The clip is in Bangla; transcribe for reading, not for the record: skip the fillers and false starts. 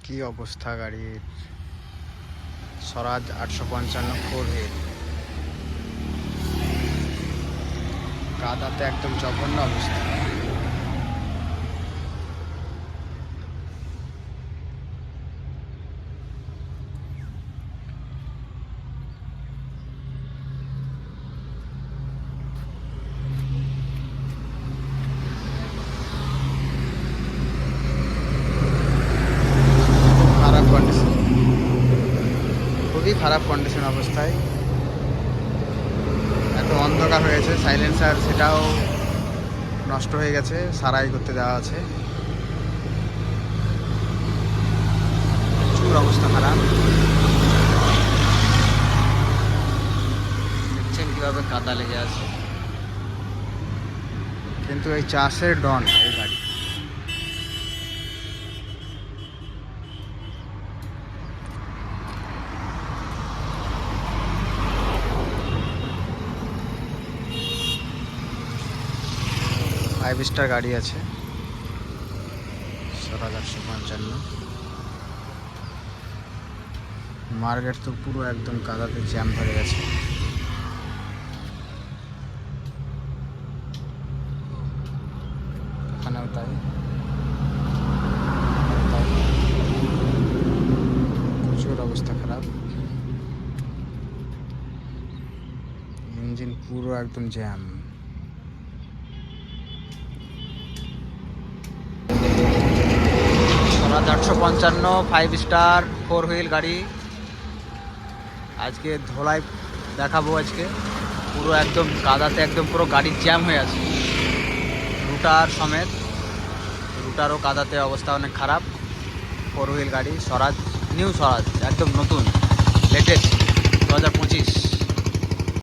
কি অবস্থা গাড়ির। স্বরাজ 855 4 হুইল, কাদাতে একদম জঘন্য অবস্থা। খারাপ কন্ডিশন, খুবই খারাপ কন্ডিশন অবস্থায়। এত অন্ধকার হয়েছে, সাইলেন্সার সেটাও নষ্ট হয়ে গেছে, সারাই করতে দেওয়া আছে। প্রচুর অবস্থা খারাপ। দেখছেন কিভাবে কাদা লেগে আছে। কিন্তু এই চাষের ডন এই গাড়ি। ফাইভ স্টার গাড়ি আছে, স্বরাজ 855। মার্কেট তো পুরো একদম কাদাতে জ্যাম ধরে গেছে। এখানেও তাই, প্রচুর অবস্থা খারাপ। ইঞ্জিন পুরো একদম জ্যাম। স্বরাজ 855 ফাইভ স্টার 4 হুইল গাড়ি আজকে ধোলাই দেখাবো। আজকে পুরো একদম কাদাতে একদম পুরো গাড়ির জ্যাম হয়ে আছে, রুটার সমেত। রুটারও কাদাতে অবস্থা অনেক খারাপ। 4 হুইল গাড়ি, স্বরাজ, নিউ স্বরাজ, একদম নতুন, লেটেস্ট 2025।